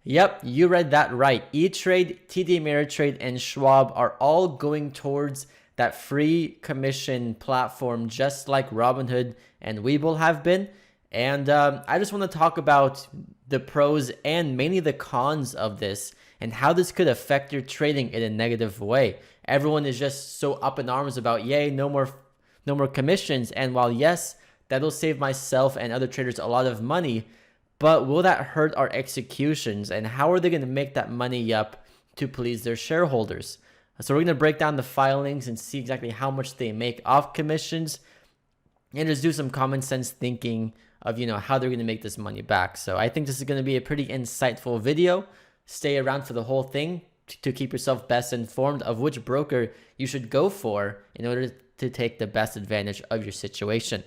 Yep, you read that right. ETrade, TD-Ameritrade, and Schwab are all going towards that free commission platform, just like Robinhood and Webull have been. And I just want to talk about the pros and mainly the cons of this and how this could affect your trading in a negative way. Everyone is just so up in arms about, yay, no more commissions. And while yes, that'll save myself and other traders a lot of money, but will that hurt our executions? And how are they going to make that money up to please their shareholders? So we're going to break down the filings and see exactly how much they make off commissions and just do some common sense thinking of, how they're going to make this money back. So I think this is going to be a pretty insightful video. Stay around for the whole thing to keep yourself best informed of which broker you should go for in order to take the best advantage of your situation.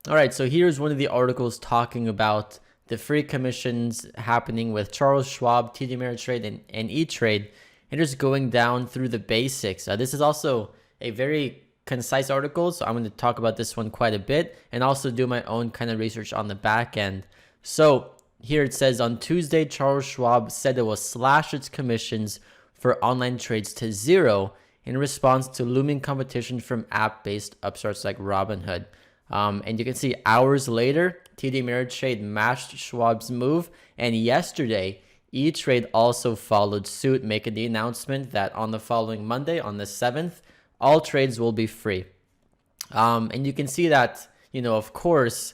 All right, so here's one of the articles talking about the free commissions happening with Charles Schwab, TD-Ameritrade, and E-trade, and just going down through the basics. This is also a very concise article, so I'm going to talk about this one quite a bit and also do my own kind of research on the back end. So here it says, on Tuesday, Charles Schwab said it will slash its commissions for online trades to zero in response to looming competition from app-based upstarts like Robinhood. And you can see hours later, TD-Ameritrade matched Schwab's move. And yesterday, E-trade also followed suit, making the announcement that on the following Monday, on the 7th, all trades will be free. And you can see that, of course,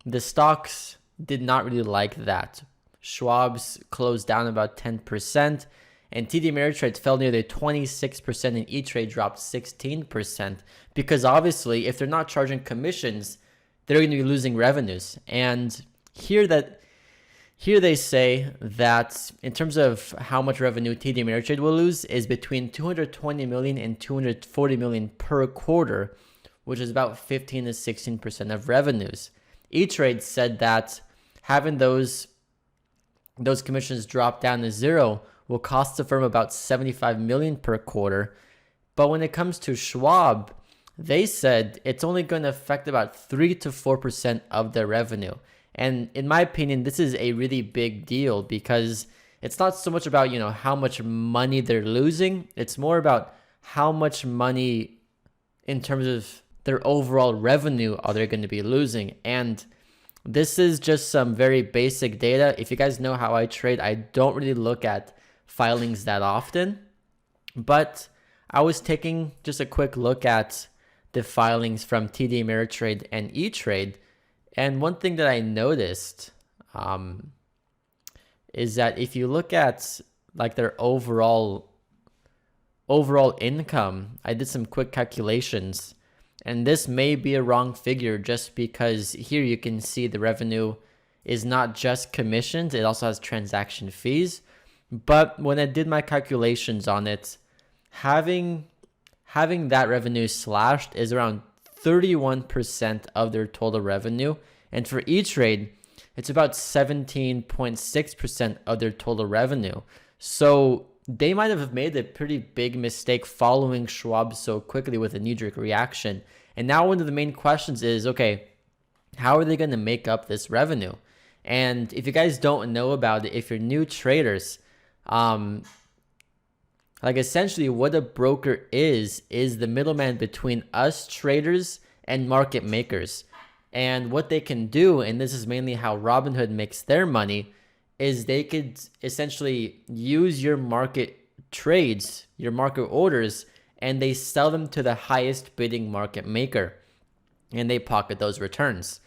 the stocks did not really like that. Schwab's closed down about 10%. And TD-Ameritrade fell nearly 26% and E-trade dropped 16% because obviously if they're not charging commissions, they're going to be losing revenues. And here they say that in terms of how much revenue TD-Ameritrade will lose is between 220 million and 240 million per quarter, which is about 15 to 16% of revenues. E-trade said that having those commissions drop down to zero will cost the firm about 75 million per quarter. But when it comes to Schwab, they said it's only going to affect about 3 to 4% of their revenue. And in my opinion, this is a really big deal because it's not so much about, how much money they're losing. It's more about how much money in terms of their overall revenue are they going to be losing. And this is just some very basic data. If you guys know how I trade, I don't really look at filings that often, but I was taking just a quick look at the filings from TD-Ameritrade and E-trade, and one thing that I noticed is that if you look at like their overall income, I did some quick calculations, and this may be a wrong figure just because here you can see the revenue is not just commissions, it also has transaction fees. But when I did my calculations on it, having that revenue slashed is around 31% of their total revenue. And for E-trade, it's about 17.6% of their total revenue. So they might have made a pretty big mistake following Schwab so quickly with a knee-jerk reaction. And now one of the main questions is, okay, how are they going to make up this revenue? And if you guys don't know about it, if you're new traders, like essentially what a broker is the middleman between us traders and market makers. And what they can do, and this is mainly how Robinhood makes their money, is they could essentially use your market trades, your market orders, and they sell them to the highest bidding market maker, and they pocket those returns.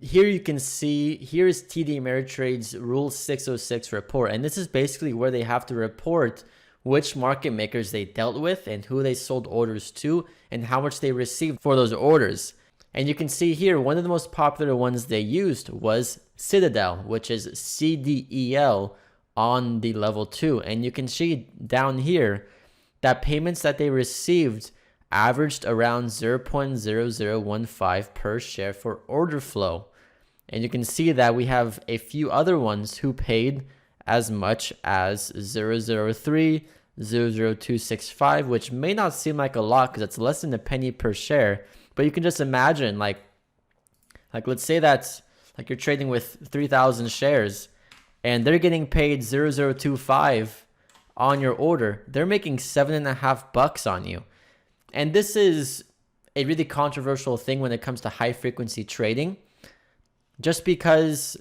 Here you can see, here is TD-Ameritrade's Rule 606 report, and this is basically where they have to report which market makers they dealt with and who they sold orders to and how much they received for those orders. And you can see here, one of the most popular ones they used was Citadel, which is CDEL on the level 2. And you can see down here that payments that they received averaged around 0.0015 per share for order flow. And you can see that we have a few other ones who paid as much as 0.003, 0.00265, which may not seem like a lot because it's less than a penny per share. But you can just imagine, like let's say that's like you're trading with 3,000 shares and they're getting paid 0.025 on your order. They're making $7.50 on you. And this is a really controversial thing when it comes to high frequency trading, just because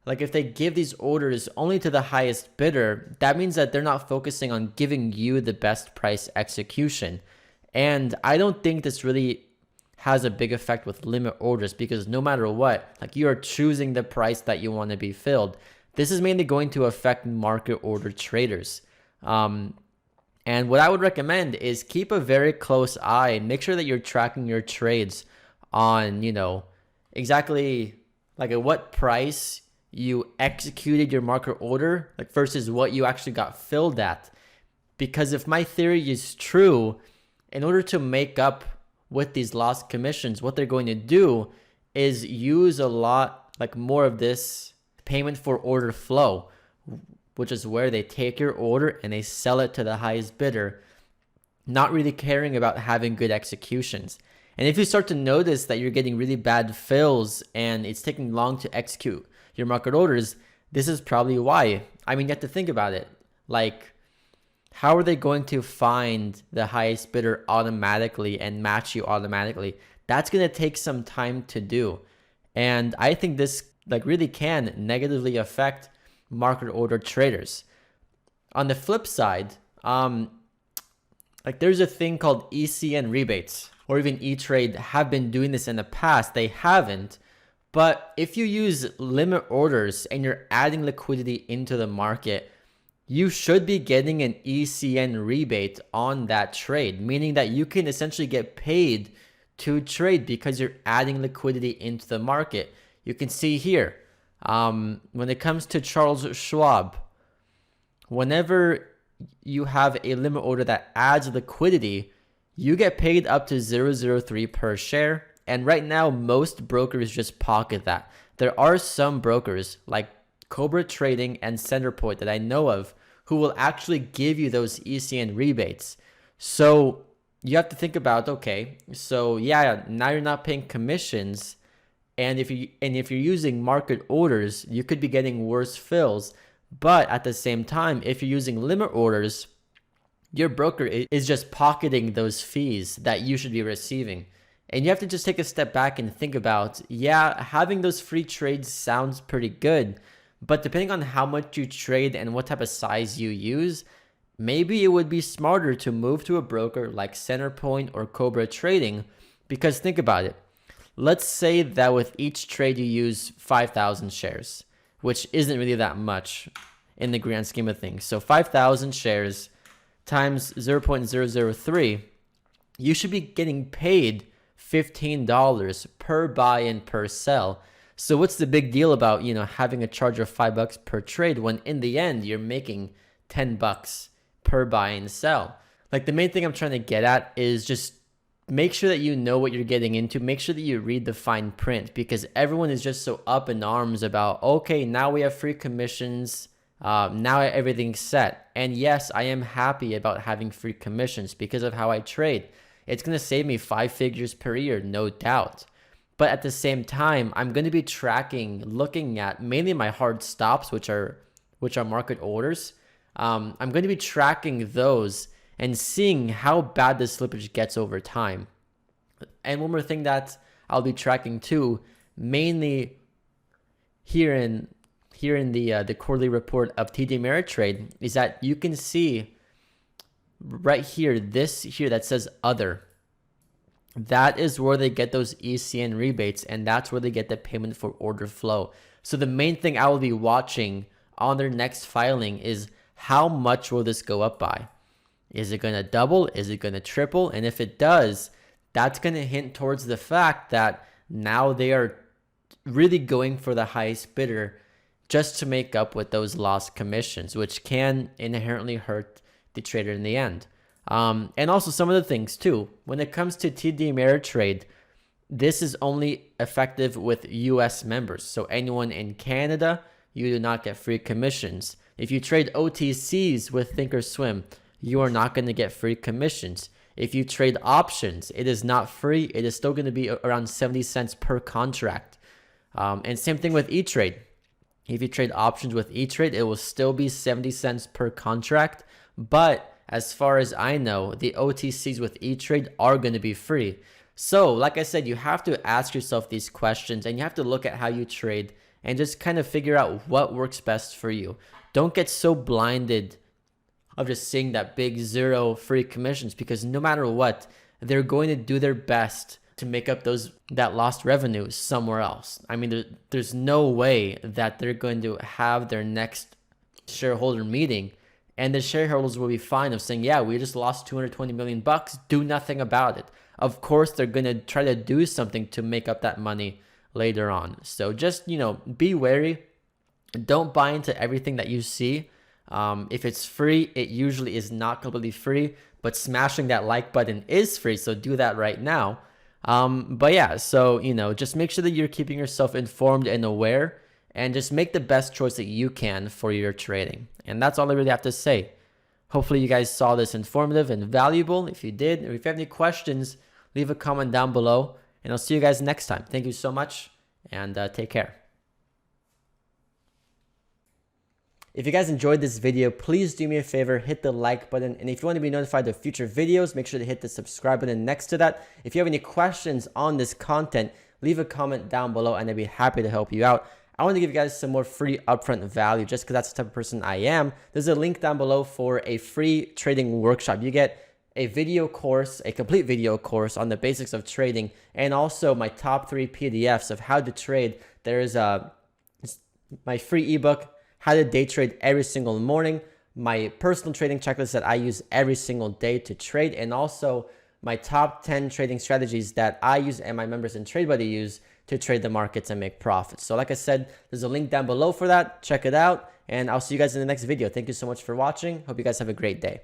like if they give these orders only to the highest bidder, that means that they're not focusing on giving you the best price execution. And I don't think this really has a big effect with limit orders, because no matter what, like you are choosing the price that you want to be filled. This is mainly going to affect market order traders. And what I would recommend is keep a very close eye and make sure that you're tracking your trades on, exactly like at what price you executed your market order, like versus what you actually got filled at. Because if my theory is true, in order to make up with these lost commissions, what they're going to do is use a lot like more of this payment for order flow, which is where they take your order and they sell it to the highest bidder, not really caring about having good executions. And if you start to notice that you're getting really bad fills and it's taking long to execute your market orders, this is probably why. I mean, you have to think about it. Like, how are they going to find the highest bidder automatically and match you automatically? That's going to take some time to do. And I think this like really can negatively affect market order traders. On the flip side, like there's a thing called ECN rebates, or even ETrade have been doing this in the past. They haven't. But if you use limit orders and you're adding liquidity into the market, you should be getting an ECN rebate on that trade, meaning that you can essentially get paid to trade because you're adding liquidity into the market. You can see here, when it comes to Charles Schwab, whenever you have a limit order that adds liquidity, you get paid up to 0.003 per share. And right now, most brokers just pocket that. There are some brokers like Cobra Trading and Centerpoint that I know of who will actually give you those ECN rebates. So you have to think about, okay, so yeah, now you're not paying commissions, and if you're using market orders, you could be getting worse fills. But at the same time, if you're using limit orders, your broker is just pocketing those fees that you should be receiving. And you have to just take a step back and think about, yeah, having those free trades sounds pretty good, but depending on how much you trade and what type of size you use, maybe it would be smarter to move to a broker like Centerpoint or Cobra Trading. Because think about it. Let's say that with each trade you use 5,000 shares, which isn't really that much in the grand scheme of things. So 5,000 shares times 0.003, you should be getting paid $15 per buy and per sell. So what's the big deal about, having a charge of $5 per trade when in the end you're making $10 per buy and sell? Like, the main thing I'm trying to get at is just make sure that you know what you're getting into. Make sure that you read the fine print, because everyone is just so up in arms about, okay, now we have free commissions. Now everything's set. And yes, I am happy about having free commissions because of how I trade. It's going to save me 5 figures per year, no doubt. But at the same time, I'm going to be looking at mainly my hard stops, which are market orders. I'm going to be tracking those and seeing how bad the slippage gets over time. And one more thing that I'll be tracking too, mainly here in the quarterly report of TD-Ameritrade, is that you can see right here, this here that says other. That is where they get those ECN rebates, and that's where they get the payment for order flow. So the main thing I will be watching on their next filing is how much will this go up by? Is it going to double? Is it going to triple? And if it does, that's going to hint towards the fact that now they are really going for the highest bidder just to make up with those lost commissions, which can inherently hurt the trader in the end. And also some other things too. When it comes to TD-Ameritrade, this is only effective with US members. So anyone in Canada, you do not get free commissions. If you trade OTCs with Thinkorswim, you are not going to get free commissions. If you trade options, it is not free. It is still going to be around 70 cents per contract. And same thing with ETrade. If you trade options with ETrade, it will still be 70 cents per contract. But as far as I know, the OTCs with ETrade are going to be free. So like I said, you have to ask yourself these questions and you have to look at how you trade and just kind of figure out what works best for you. Don't get so blinded of just seeing that big zero free commissions, because no matter what, they're going to do their best to make up that lost revenue somewhere else. I mean, there's no way that they're going to have their next shareholder meeting and the shareholders will be fine of saying, yeah, we just lost 220 million bucks, do nothing about it. Of course, they're going to try to do something to make up that money later on. So just, be wary. Don't buy into everything that you see. If it's free, it usually is not completely free, but smashing that like button is free. So do that right now. But yeah, so, just make sure that you're keeping yourself informed and aware and just make the best choice that you can for your trading. And that's all I really have to say. Hopefully you guys saw this informative and valuable. If you did, or if you have any questions, leave a comment down below and I'll see you guys next time. Thank you so much and take care. If you guys enjoyed this video, please do me a favor, hit the like button. And if you want to be notified of future videos, make sure to hit the subscribe button next to that. If you have any questions on this content, leave a comment down below and I'd be happy to help you out. I want to give you guys some more free upfront value just because that's the type of person I am. There's a link down below for a free trading workshop. You get a video course, a complete video course on the basics of trading, and also my top 3 PDFs of how to trade. There's my free ebook, how to day trade every single morning, my personal trading checklist that I use every single day to trade, and also my top 10 trading strategies that I use and my members in TradeBuddy use to trade the markets and make profits. So like I said, there's a link down below for that. Check it out, and I'll see you guys in the next video. Thank you so much for watching. Hope you guys have a great day.